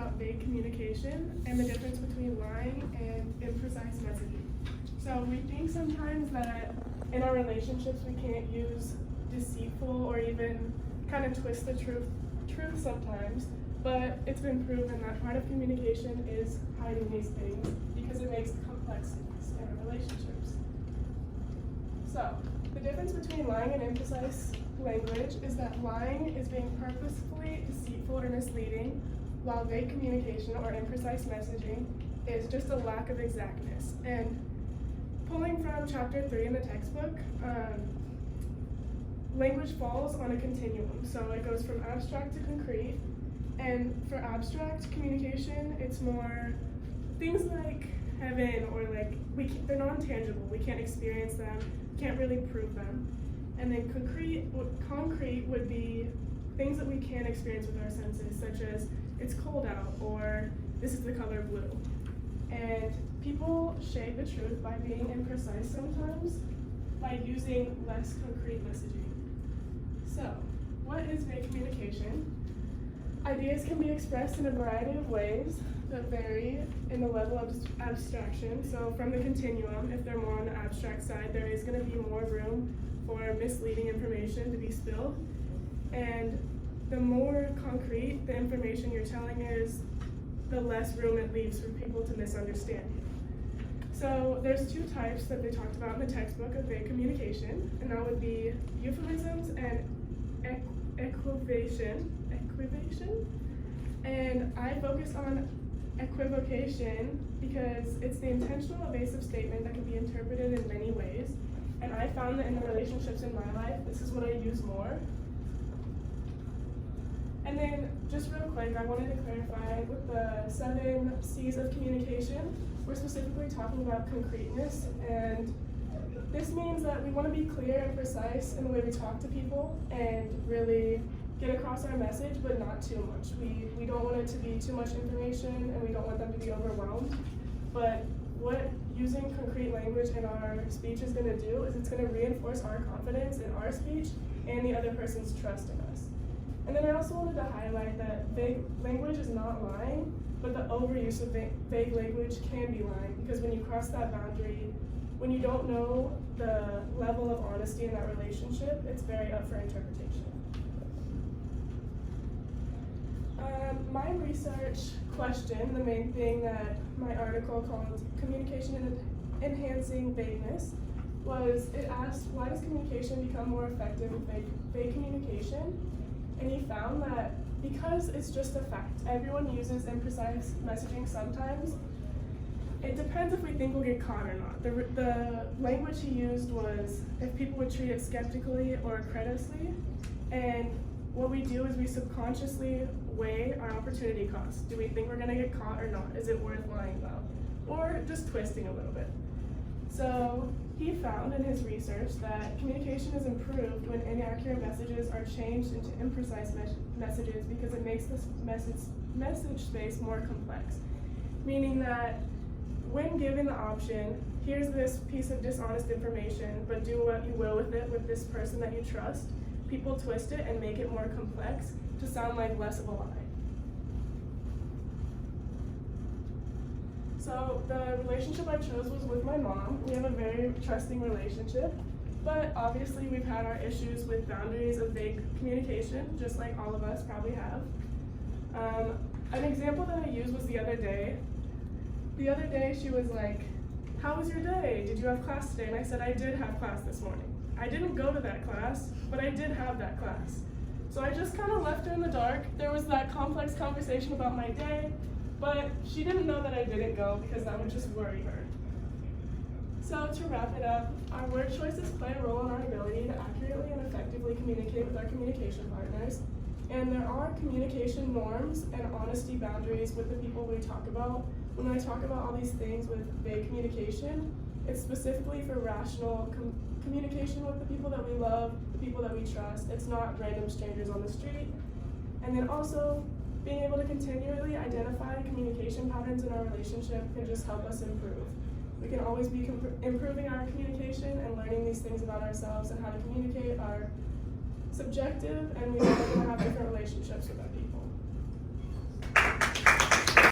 about vague communication and the difference between lying and imprecise messaging. So we think sometimes that in our relationships we can't use deceitful or even kind of twist the truth sometimes, but it's been proven that part of communication is hiding these things because it makes complexities in our relationships. So the difference between lying and imprecise language is that lying is being purposefully deceitful or misleading, while vague communication or imprecise messaging is just a lack of exactness. And pulling from chapter 3 in the textbook, language falls on a continuum. So it goes from abstract to concrete. And for abstract communication, it's more things like heaven or like they're non-tangible. We can't experience them, can't really prove them. And then concrete would be things that we can experience with our senses, such as it's cold out or this is the color blue. And people shade the truth by being imprecise sometimes by using less concrete messaging. So, what is vague communication? Ideas can be expressed in a variety of ways that vary in the level of abstraction. So from the continuum, if they're more on the abstract side, there is going to be more room for misleading information to be spilled. And the more concrete the information you're telling is, the less room it leaves for people to misunderstand you. So there's two types that they talked about in the textbook of vague communication, and that would be euphemisms and equivocation. And I focus on equivocation because it's the intentional evasive statement that can be interpreted in many ways. And I found that in the relationships in my life, this is what I use more. And then, just real quick, I wanted to clarify with the 7 C's of communication, we're specifically talking about concreteness, and this means that we want to be clear and precise in the way we talk to people and really get across our message, but not too much. We don't want it to be too much information, and we don't want them to be overwhelmed. But what using concrete language in our speech is going to do is it's going to reinforce our confidence in our speech and the other person's trust in us. And then I also wanted to highlight that vague language is not lying, but the overuse of vague language can be lying, because when you cross that boundary, when you don't know the level of honesty in that relationship, it's very up for interpretation. My research question, the main thing that my article called Communication Enhancing Vagueness, was it asked, why does communication become more effective with vague communication? And he found that because it's just a fact, everyone uses imprecise messaging sometimes. It depends if we think we'll get caught or not. The language he used was if people would treat it skeptically or incredulously, and what we do is we subconsciously weigh our opportunity cost. Do we think we're gonna get caught or not? Is it worth lying about? Or just twisting a little bit. So he found in his research that communication is improved when inaccurate messages are changed into imprecise messages because it makes this message space more complex. Meaning that when given the option, here's this piece of dishonest information, but do what you will with it with this person that you trust, people twist it and make it more complex to sound like less of a lie. So the relationship I chose was with my mom. We have a very trusting relationship, but obviously we've had our issues with boundaries of vague communication, just like all of us probably have. An example that I used was the other day. The other day she was like, how was your day? Did you have class today? And I said, I did have class this morning. I didn't go to that class, but I did have that class. So I just kind of left her in the dark. There was that complex conversation about my day, but she didn't know that I didn't go because that would just worry her. So to wrap it up, our word choices play a role in our ability to accurately and effectively communicate with our communication partners. And there are communication norms and honesty boundaries with the people we talk about. When I talk about all these things with vague communication, it's specifically for rational communication with the people that we love, the people that we trust. It's not random strangers on the street. And then also, being able to continually identify communication patterns in our relationship can just help us improve. We can always be improving our communication and learning these things about ourselves and how to communicate are subjective, and we are going to have different relationships with our people.